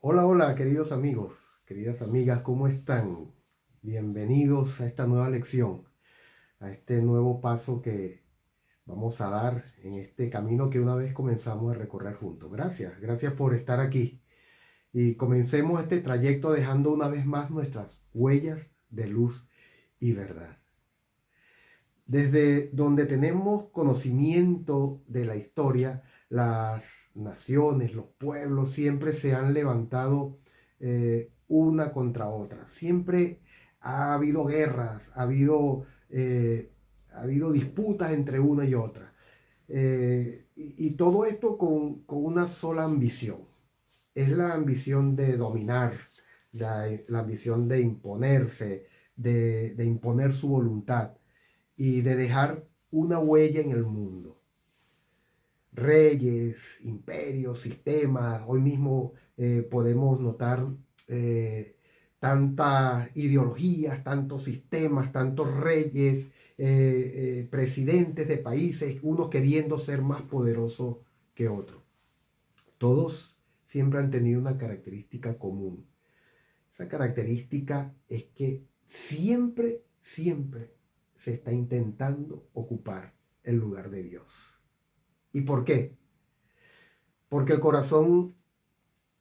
Hola, hola, queridos amigos, queridas amigas, ¿cómo están? Bienvenidos a esta nueva lección, a este nuevo paso que vamos a dar en este camino que una vez comenzamos a recorrer juntos. Gracias, gracias por estar aquí. Y comencemos este trayecto dejando una vez más nuestras huellas de luz y verdad. Desde donde tenemos conocimiento de la historia, las naciones, los pueblos siempre se han levantado una contra otra. Siempre ha habido guerras, ha habido disputas entre una y otra. Y todo esto con una sola ambición. Es la ambición de dominar, la ambición de imponerse, de imponer su voluntad y de dejar una huella en el mundo. Reyes, imperios, sistemas, hoy mismo podemos notar tantas ideologías, tantos sistemas, tantos reyes, presidentes de países, unos queriendo ser más poderosos que otros. Todos siempre han tenido una característica común. Esa característica es que siempre se está intentando ocupar el lugar de Dios. ¿Y por qué? Porque el corazón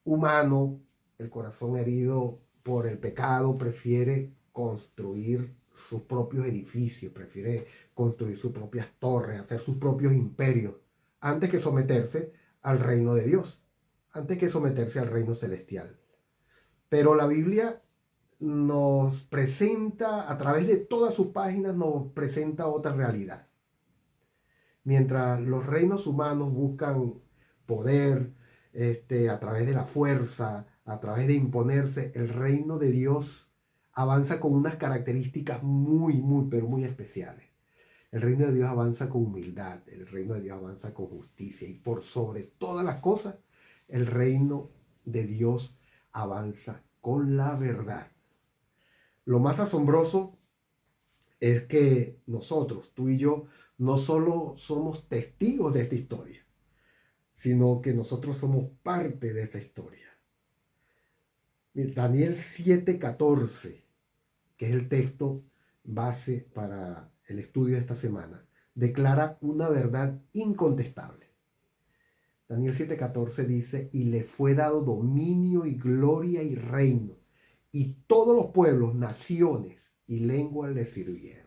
humano, el corazón herido por el pecado, prefiere construir sus propios edificios, prefiere construir sus propias torres, hacer sus propios imperios, antes que someterse al reino de Dios, antes que someterse al reino celestial. Pero la Biblia nos presenta, a través de todas sus páginas, nos presenta otra realidad. Mientras los reinos humanos buscan poder a través de la fuerza, a través de imponerse, el reino de Dios avanza con unas características pero muy especiales. El reino de Dios avanza con humildad, el reino de Dios avanza con justicia y por sobre todas las cosas, el reino de Dios avanza con la verdad. Lo más asombroso es que nosotros, tú y yo, no solo somos testigos de esta historia, sino que nosotros somos parte de esta historia. Daniel 7:14, que es el texto base para el estudio de esta semana, declara una verdad incontestable. Daniel 7:14 dice, y le fue dado dominio y gloria y reino, y todos los pueblos, naciones y lenguas le sirvieron.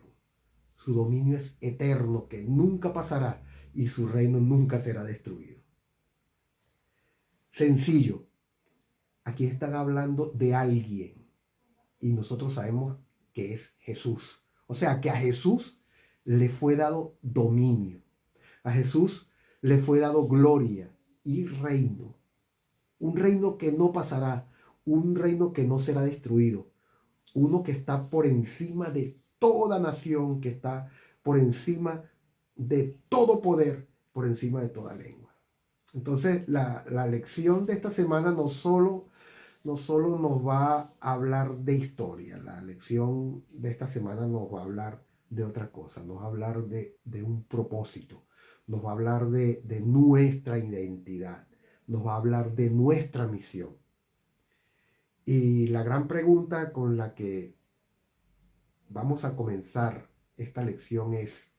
Su dominio es eterno, que nunca pasará, y su reino nunca será destruido. Sencillo, aquí están hablando de alguien, y nosotros sabemos que es Jesús. O sea, que a Jesús le fue dado dominio. A Jesús le fue dado gloria y reino. Un reino que no pasará, un reino que no será destruido, uno que está por encima de toda nación, que está por encima de todo poder, por encima de toda lengua. Entonces, la lección de esta semana no solo nos va a hablar de historia, la lección de esta semana nos va a hablar de otra cosa, nos va a hablar de un propósito, nos va a hablar de nuestra identidad, nos va a hablar de nuestra misión. Y la gran pregunta con la que vamos a comenzar esta lección es,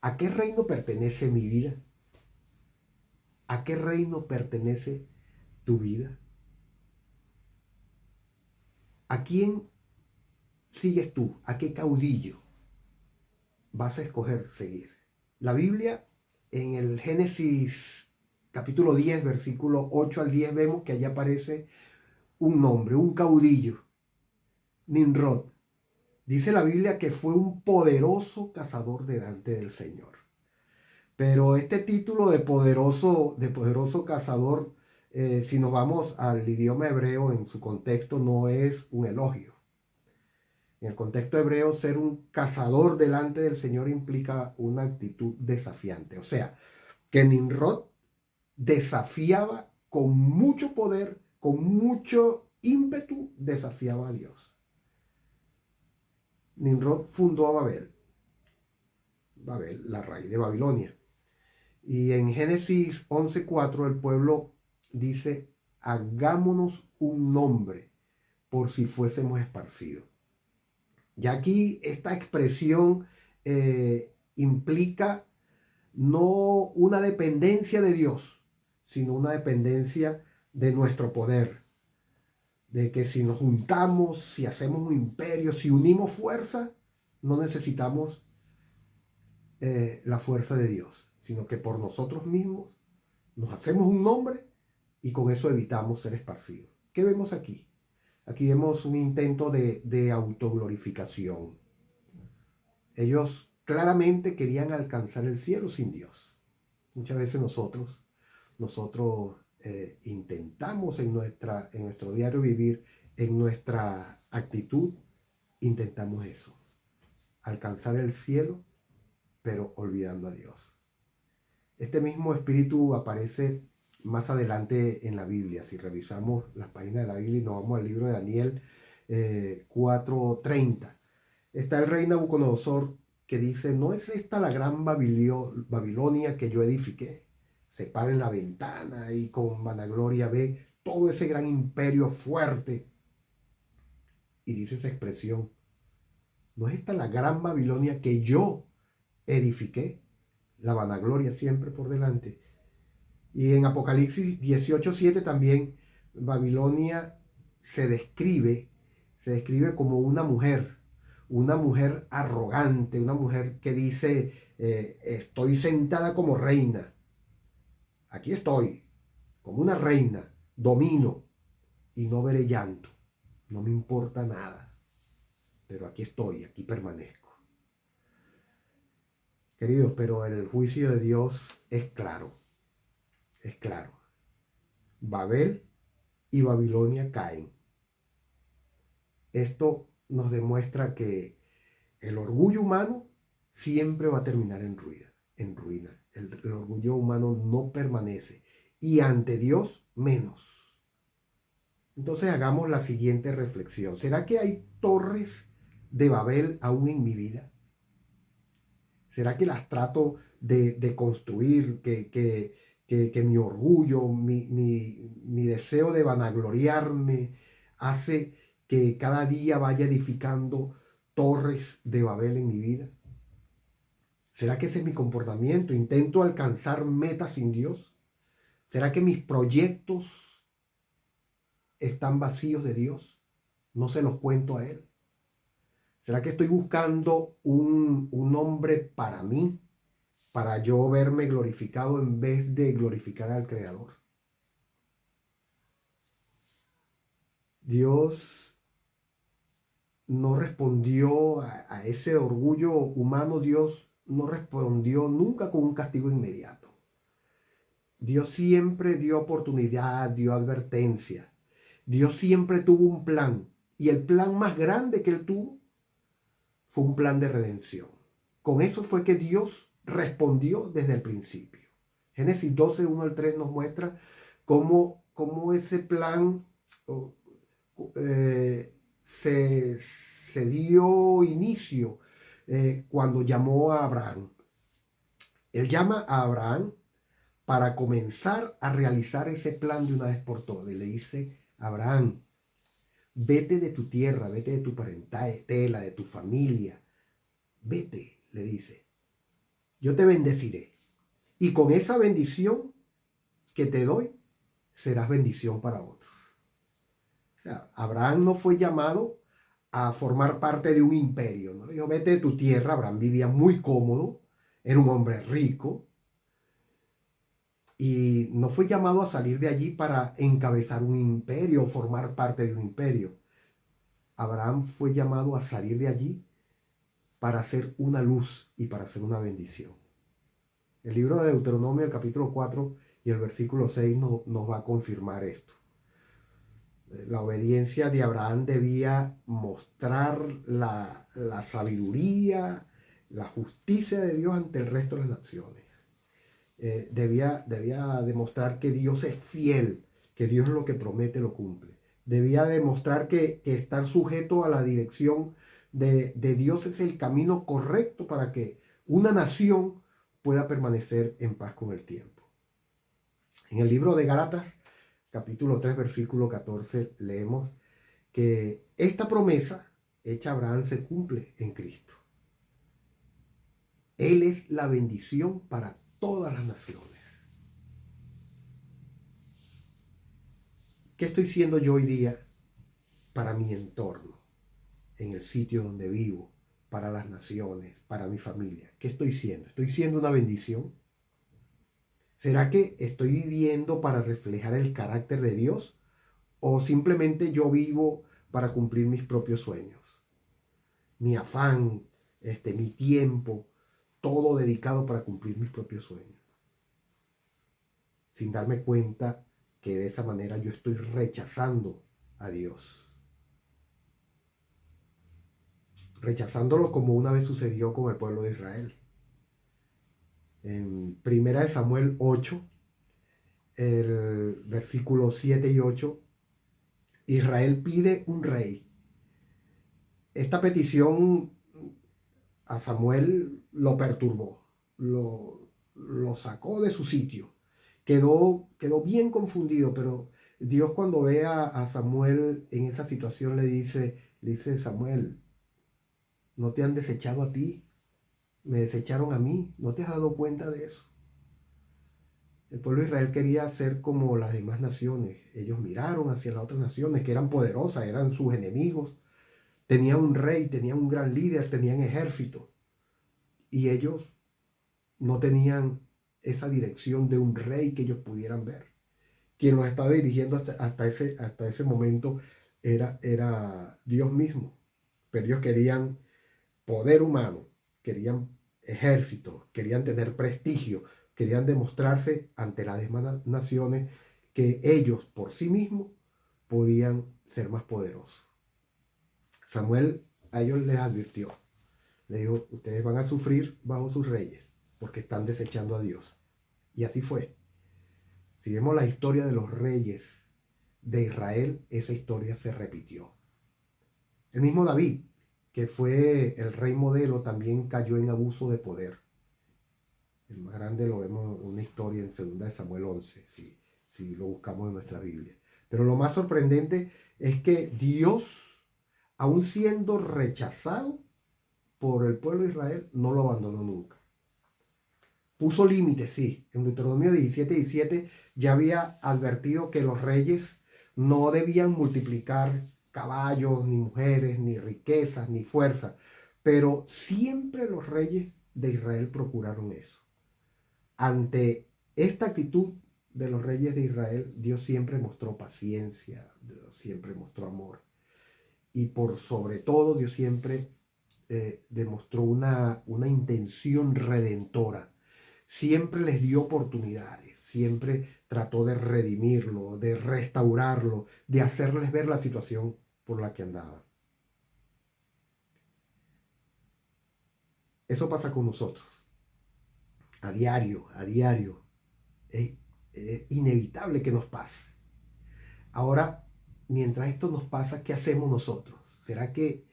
¿a qué reino pertenece mi vida? ¿A qué reino pertenece tu vida? ¿A quién sigues tú? ¿A qué caudillo vas a escoger seguir? La Biblia, en el Génesis capítulo 10, versículo 8 al 10, vemos que allí aparece un nombre, un caudillo, Nimrod. Dice la Biblia que fue un poderoso cazador delante del Señor. Pero este título de poderoso cazador, si nos vamos al idioma hebreo en su contexto, no es un elogio. En el contexto hebreo, ser un cazador delante del Señor implica una actitud desafiante. O sea, que Nimrod desafiaba con mucho poder, con mucho ímpetu, desafiaba a Dios. Nimrod fundó a Babel, la raíz de Babilonia. Y en Génesis 11:4 el pueblo dice, hagámonos un nombre por si fuésemos esparcidos. Y aquí esta expresión implica no una dependencia de Dios, sino una dependencia de nuestro poder. De que si nos juntamos, si hacemos un imperio, si unimos fuerza, no necesitamos la fuerza de Dios, sino que por nosotros mismos nos hacemos un nombre y con eso evitamos ser esparcidos. ¿Qué vemos aquí? Aquí vemos un intento de autoglorificación. Ellos claramente querían alcanzar el cielo sin Dios. Muchas veces nosotros intentamos en nuestro diario vivir, en nuestra actitud, intentamos eso. Alcanzar el cielo, pero olvidando a Dios. Este mismo espíritu aparece más adelante en la Biblia. Si revisamos las páginas de la Biblia y nos vamos al libro de Daniel 4:30, está el rey Nabucodonosor que dice: ¿no es esta la gran Babilonia que yo edifiqué? Se para en la ventana y con vanagloria ve todo ese gran imperio fuerte. Y dice esa expresión: ¿no es esta la gran Babilonia que yo edifiqué? La vanagloria siempre por delante. Y en Apocalipsis 18:7 también Babilonia se describe como una mujer arrogante, una mujer que dice: estoy sentada como reina, aquí estoy, como una reina, domino y no veré llanto, no me importa nada, pero aquí estoy, aquí permanezco. Queridos, pero el juicio de Dios es claro, es claro. Babel y Babilonia caen. Esto nos demuestra que el orgullo humano siempre va a terminar en ruina. El orgullo humano no permanece y ante Dios menos. Entonces hagamos la siguiente reflexión. ¿Será que hay torres de Babel aún en mi vida? ¿Será que las trato de construir, que mi orgullo, mi deseo de vanagloriarme hace que cada día vaya edificando torres de Babel en mi vida? ¿Será que ese es mi comportamiento? ¿Intento alcanzar metas sin Dios? ¿Será que mis proyectos están vacíos de Dios? ¿No se los cuento a Él? ¿Será que estoy buscando un hombre para mí, para yo verme glorificado en vez de glorificar al Creador? Dios no respondió a ese orgullo humano. Dios no respondió nunca con un castigo inmediato. Dios siempre dio oportunidad, dio advertencia. Dios siempre tuvo un plan. Y el plan más grande que Él tuvo fue un plan de redención. Con eso fue que Dios respondió desde el principio. Génesis 12, 1 al 3 nos muestra cómo ese plan se dio inicio cuando llamó a Abraham. Él llama a Abraham para comenzar a realizar ese plan de una vez por todas. Y le dice: Abraham, vete de tu tierra, vete de tu parentela, de tu familia. Vete, le dice. Yo te bendeciré. Y con esa bendición que te doy, serás bendición para otros. O sea, Abraham no fue llamado a formar parte de un imperio, ¿no? Dijo: vete de tu tierra. Abraham vivía muy cómodo, era un hombre rico. Y no fue llamado a salir de allí para encabezar un imperio o formar parte de un imperio. Abraham fue llamado a salir de allí para ser una luz y para ser una bendición. El libro de Deuteronomio, el capítulo 4 y el versículo 6 nos va a confirmar esto. La obediencia de Abraham debía mostrar la sabiduría, la justicia de Dios ante el resto de las naciones. Debía demostrar que Dios es fiel, que Dios lo que promete lo cumple. Debía demostrar que estar sujeto a la dirección de Dios es el camino correcto para que una nación pueda permanecer en paz con el tiempo. En el libro de Gálatas capítulo 3, versículo 14, leemos que esta promesa hecha a Abraham se cumple en Cristo. Él es la bendición para todas las naciones. ¿Qué estoy siendo yo hoy día para mi entorno, en el sitio donde vivo, para las naciones, para mi familia? ¿Qué estoy siendo? ¿Estoy siendo una bendición? ¿Será que estoy viviendo para reflejar el carácter de Dios? ¿O simplemente yo vivo para cumplir mis propios sueños? Mi afán, mi tiempo, todo dedicado para cumplir mis propios sueños. Sin darme cuenta que de esa manera yo estoy rechazando a Dios. Rechazándolo como una vez sucedió con el pueblo de Israel. En 1 Samuel 8, el versículo 7 y 8, Israel pide un rey. Esta petición a Samuel lo perturbó, lo sacó de su sitio. Quedó bien confundido, pero Dios cuando ve a Samuel en esa situación le dice, Samuel, ¿no te han desechado a ti? Me desecharon a mí. ¿No te has dado cuenta de eso? El pueblo de Israel quería ser como las demás naciones. Ellos miraron hacia las otras naciones que eran poderosas, eran sus enemigos. Tenían un rey, tenían un gran líder, tenían ejército. Y ellos no tenían esa dirección de un rey que ellos pudieran ver. Quien los estaba dirigiendo hasta ese momento era Dios mismo. Pero ellos querían poder humano, querían ejército, querían tener prestigio, querían demostrarse ante las demás naciones que ellos por sí mismos podían ser más poderosos. Samuel a ellos les advirtió, le dijo, ustedes van a sufrir bajo sus reyes porque están desechando a Dios. Y así fue. Si vemos la historia de los reyes de Israel, esa historia se repitió. El mismo David, que fue el rey modelo, también cayó en abuso de poder. El más grande lo vemos en una historia en 2 Samuel 11, si lo buscamos en nuestra Biblia. Pero lo más sorprendente es que Dios, aun siendo rechazado por el pueblo de Israel, no lo abandonó nunca. Puso límites, sí. En Deuteronomio 17:17 ya había advertido que los reyes no debían multiplicar caballos, ni mujeres, ni riquezas, ni fuerza. Pero siempre los reyes de Israel procuraron eso. Ante esta actitud de los reyes de Israel, Dios siempre mostró paciencia, Dios siempre mostró amor. Y por sobre todo, Dios siempre demostró una intención redentora. Siempre les dio oportunidades, siempre trató de redimirlo, de restaurarlo, de hacerles ver la situación por la que andaban. Eso pasa con nosotros, a diario, a diario. Es inevitable que nos pase. Ahora, mientras esto nos pasa, ¿qué hacemos nosotros? ¿Será que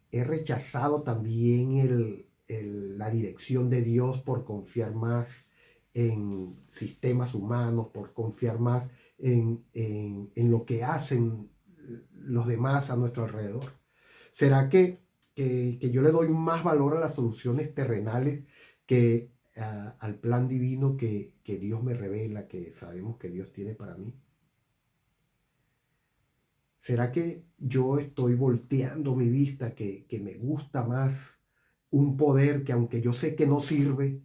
he rechazado también la dirección de Dios por confiar más en sistemas humanos, por confiar más en lo que hacen los demás a nuestro alrededor? ¿Será que yo le doy más valor a las soluciones terrenales que al plan divino que Dios me revela, que sabemos que Dios tiene para mí? ¿Será que yo estoy volteando mi vista, que me gusta más un poder que aunque yo sé que no sirve,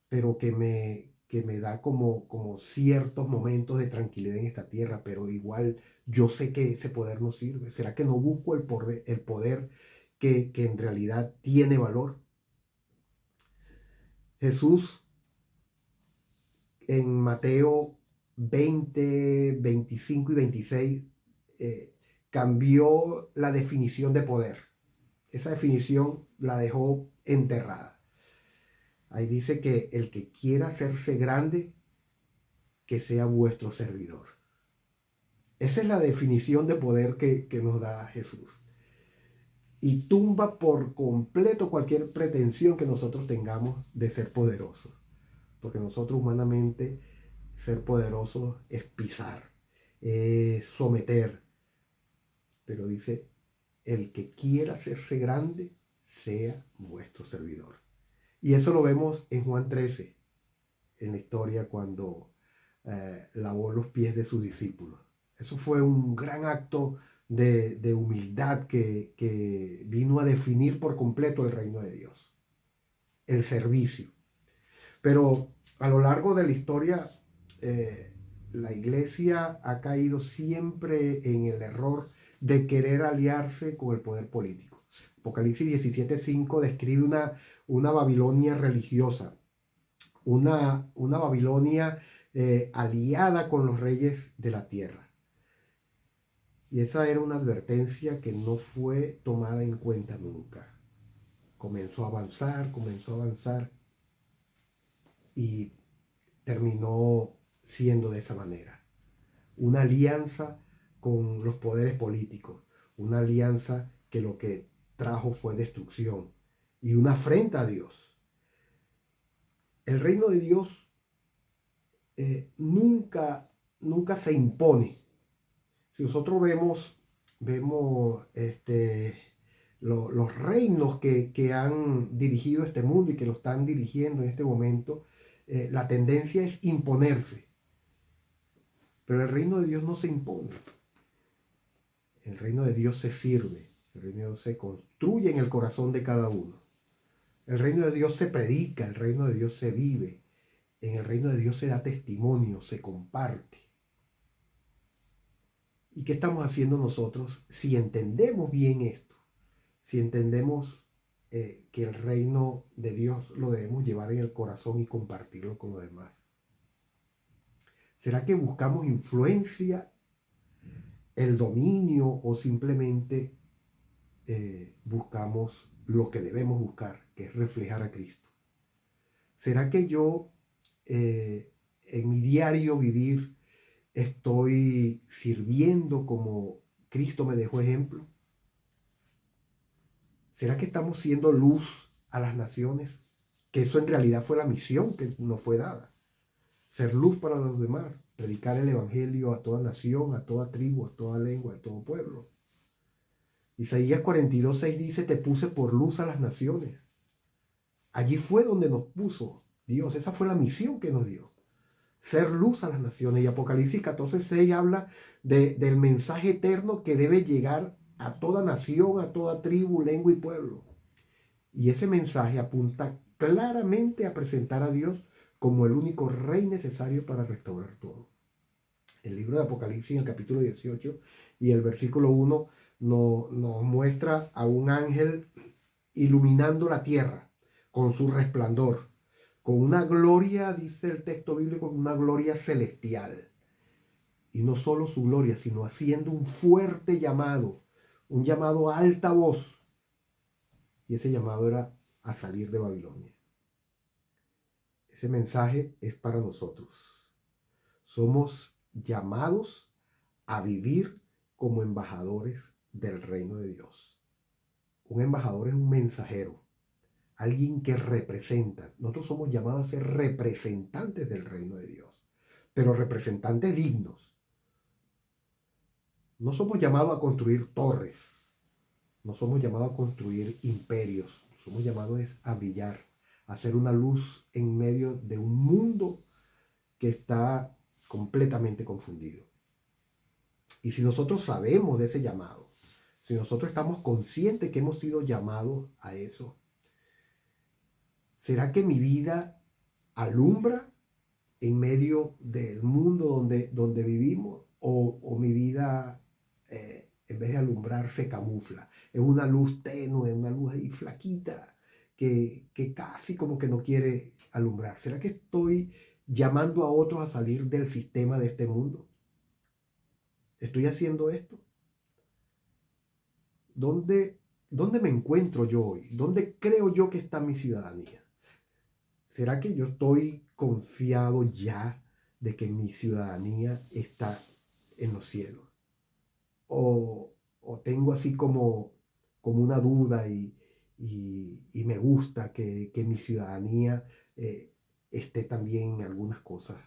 pero que me da como ciertos momentos de tranquilidad en esta tierra, pero igual yo sé que ese poder no sirve? ¿Será que no busco el poder que en realidad tiene valor? Jesús en Mateo 20, 25 y 26 cambió la definición de poder. Esa definición la dejó enterrada. Ahí dice que el que quiera hacerse grande, que sea vuestro servidor. Esa es la definición de poder que nos da Jesús. Y tumba por completo cualquier pretensión que nosotros tengamos de ser poderosos. Porque nosotros humanamente ser poderosos es pisar, someter, pero dice, el que quiera hacerse grande, sea vuestro servidor. Y eso lo vemos en Juan 13, en la historia cuando lavó los pies de sus discípulos. Eso fue un gran acto de humildad que vino a definir por completo el reino de Dios, el servicio. Pero a lo largo de la historia, la iglesia ha caído siempre en el error de querer aliarse con el poder político. Apocalipsis 17:5 describe una Babilonia religiosa, una Babilonia aliada con los reyes de la tierra. Y esa era una advertencia que no fue tomada en cuenta nunca. Comenzó a avanzar y terminó siendo de esa manera. Una alianza con los poderes políticos, una alianza que lo que trajo fue destrucción y una afrenta a Dios. El reino de Dios nunca se impone. Si nosotros vemos los reinos que han dirigido este mundo y que lo están dirigiendo en este momento, la tendencia es imponerse. Pero el reino de Dios no se impone. El reino de Dios se sirve. El reino de Dios se construye en el corazón de cada uno. El reino de Dios se predica, el reino de Dios se vive. En el reino de Dios se da testimonio, se comparte. ¿Y qué estamos haciendo nosotros si entendemos bien esto? Si entendemos que el reino de Dios lo debemos llevar en el corazón y compartirlo con los demás. ¿Será que buscamos influencia, el dominio o simplemente buscamos lo que debemos buscar, que es reflejar a Cristo? ¿Será que yo en mi diario vivir estoy sirviendo como Cristo me dejó ejemplo? ¿Será que estamos siendo luz a las naciones? Que eso en realidad fue la misión que nos fue dada. Ser luz para los demás, predicar el evangelio a toda nación, a toda tribu, a toda lengua, a todo pueblo. Isaías 42:6 dice, te puse por luz a las naciones. Allí fue donde nos puso Dios, esa fue la misión que nos dio. Ser luz a las naciones. Y Apocalipsis 14:6 habla del mensaje eterno que debe llegar a toda nación, a toda tribu, lengua y pueblo. Y ese mensaje apunta claramente a presentar a Dios como el único rey necesario para restaurar todo. El libro de Apocalipsis, en el capítulo 18 y el versículo 1, nos muestra a un ángel iluminando la tierra con su resplandor, con una gloria, dice el texto bíblico, una gloria celestial. Y no solo su gloria, sino haciendo un fuerte llamado, un llamado a alta voz. Y ese llamado era a salir de Babilonia. Ese mensaje es para nosotros. Somos llamados a vivir como embajadores del reino de Dios. Un embajador es un mensajero, alguien que representa. Nosotros somos llamados a ser representantes del reino de Dios, pero representantes dignos. No somos llamados a construir torres, no somos llamados a construir imperios, somos llamados a brillar, a ser una luz en medio de un mundo que está completamente confundido. Y si nosotros sabemos de ese llamado, si nosotros estamos conscientes que hemos sido llamados a eso, ¿será que mi vida alumbra en medio del mundo donde vivimos? ¿O mi vida, en vez de alumbrar, se camufla? Es una luz tenue, una luz ahí flaquita, que casi como que no quiere alumbrar. ¿Será que estoy llamando a otros a salir del sistema de este mundo? ¿Estoy haciendo esto? ¿Dónde me encuentro yo hoy? ¿Dónde creo yo que está mi ciudadanía? ¿Será que yo estoy confiado ya de que mi ciudadanía está en los cielos? ¿O tengo así como una duda y me gusta que mi ciudadanía esté también en algunas cosas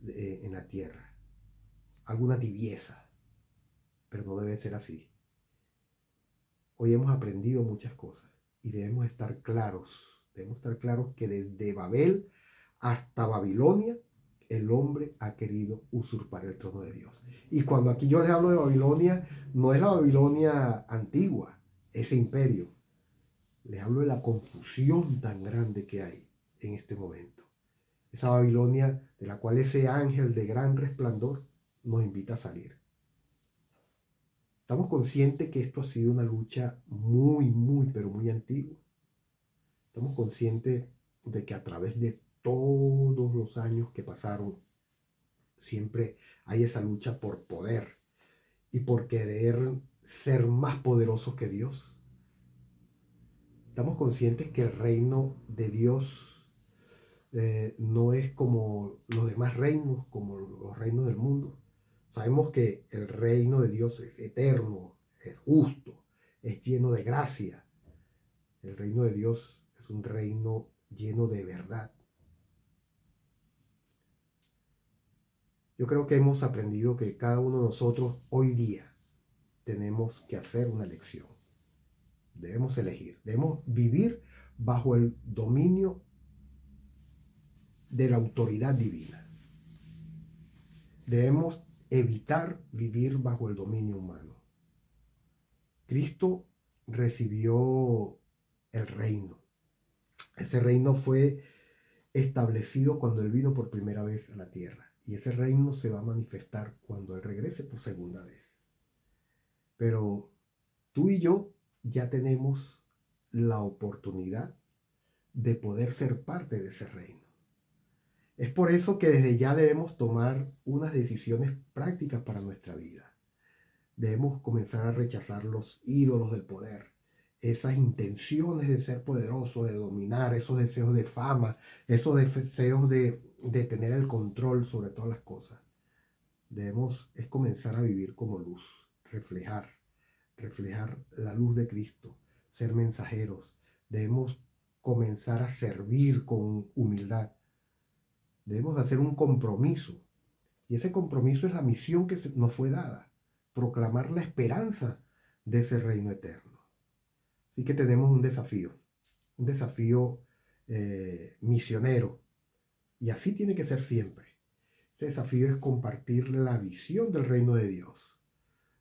en la tierra? alguna tibieza, pero no debe ser así. Hoy hemos aprendido muchas cosas y debemos estar claros que desde Babel hasta Babilonia el hombre ha querido usurpar el trono de Dios. Y cuando aquí yo les hablo de Babilonia, no es la Babilonia antigua, ese imperio. Les hablo de la confusión tan grande que hay en este momento. Esa Babilonia de la cual ese ángel de gran resplandor nos invita a salir. Estamos conscientes que esto ha sido una lucha pero muy antigua. Estamos conscientes de que a través de todos los años que pasaron, siempre hay esa lucha por poder y por querer ser más poderosos que Dios. Estamos conscientes que el reino de Dios no es como los demás reinos, como los reinos del mundo. Sabemos que el reino de Dios es eterno, es justo, es lleno de gracia. El reino de Dios es un reino lleno de verdad. Yo creo que hemos aprendido que cada uno de nosotros hoy día tenemos que hacer una elección. Debemos elegir, debemos vivir bajo el dominio de la autoridad divina. Debemos evitar vivir bajo el dominio humano. Cristo recibió el reino. Ese reino fue establecido cuando Él vino por primera vez a la tierra. Y ese reino se va a manifestar cuando Él regrese por segunda vez. Pero tú y yo ya tenemos la oportunidad de poder ser parte de ese reino. Es por eso que desde ya debemos tomar unas decisiones prácticas para nuestra vida. Debemos comenzar a rechazar los ídolos del poder, esas intenciones de ser poderoso, de dominar, esos deseos de fama, esos deseos de tener el control sobre todas las cosas. Debemos comenzar a vivir como luz, reflejar la luz de Cristo, ser mensajeros. Debemos comenzar a servir con humildad. Debemos hacer un compromiso. Y ese compromiso es la misión que nos fue dada. Proclamar la esperanza de ese reino eterno. Así que tenemos un desafío misionero. Y así tiene que ser siempre. Ese desafío es compartir la visión del reino de Dios.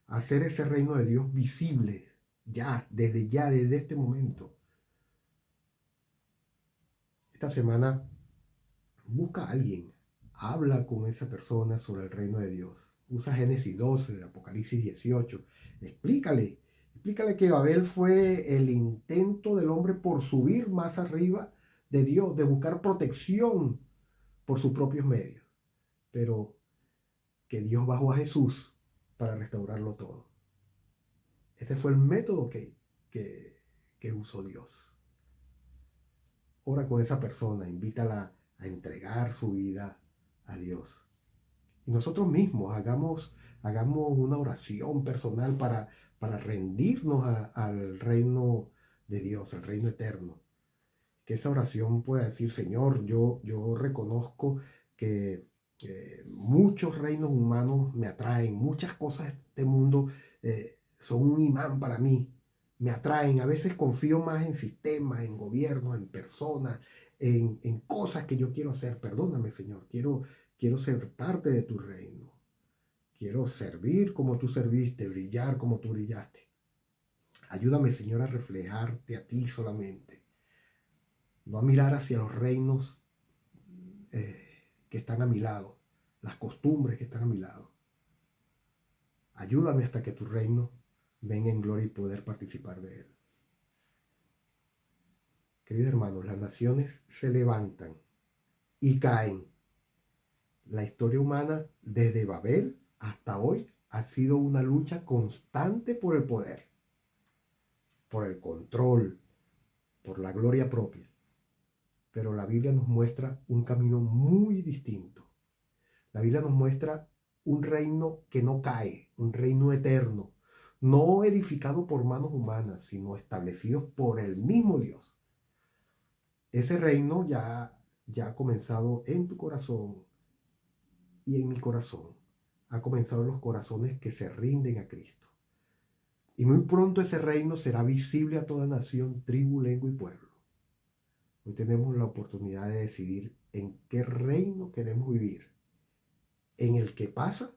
Hacer ese reino de Dios visible desde este momento. Esta semana busca a alguien, habla con esa persona sobre el reino de Dios. Usa Génesis 12, Apocalipsis 18. Explícale que Babel fue el intento del hombre por subir más arriba de Dios, de buscar protección por sus propios medios. Pero que Dios bajó a Jesús para restaurarlo todo. Ese fue el método que usó Dios. Ora con esa persona, invítala a entregar su vida a Dios. Y nosotros mismos hagamos una oración personal para rendirnos al reino de Dios, al reino eterno. Que esa oración pueda decir: Señor, yo reconozco que muchos reinos humanos me atraen, muchas cosas de este mundo son un imán para mí, me atraen. A veces confío más en sistemas, en gobiernos, en personas, en cosas que yo quiero hacer. Perdóname, Señor, quiero ser parte de tu reino. Quiero servir como tú serviste, brillar como tú brillaste. Ayúdame, Señor, a reflejarte a ti solamente. No a mirar hacia los reinos que están a mi lado, las costumbres que están a mi lado. Ayúdame hasta que tu reino venga en gloria y poder participar de él. Queridos hermanos, las naciones se levantan y caen. La historia humana desde Babel hasta hoy ha sido una lucha constante por el poder, por el control, por la gloria propia. Pero la Biblia nos muestra un camino muy distinto. La Biblia nos muestra un reino que no cae, un reino eterno, no edificado por manos humanas, sino establecido por el mismo Dios. Ese reino ya ha comenzado en tu corazón y en mi corazón. ha comenzado en los corazones que se rinden a Cristo. Y muy pronto ese reino será visible a toda nación, tribu, lengua y pueblo. Hoy tenemos la oportunidad de decidir en qué reino queremos vivir, en el que pasa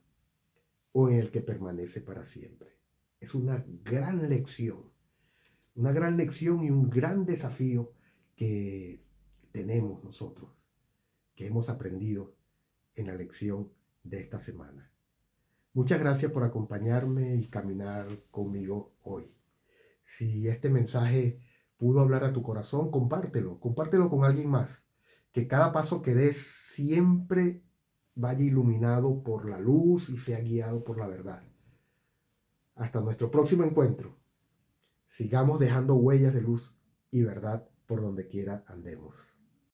o en el que permanece para siempre. Es una gran lección y un gran desafío que tenemos nosotros, que hemos aprendido en la lección de esta semana. Muchas gracias por acompañarme y caminar conmigo hoy. Si este mensaje pudo hablar a tu corazón, compártelo con alguien más. Que cada paso que des siempre vaya iluminado por la luz y sea guiado por la verdad. Hasta nuestro próximo encuentro. Sigamos dejando huellas de luz y verdad por donde quiera andemos.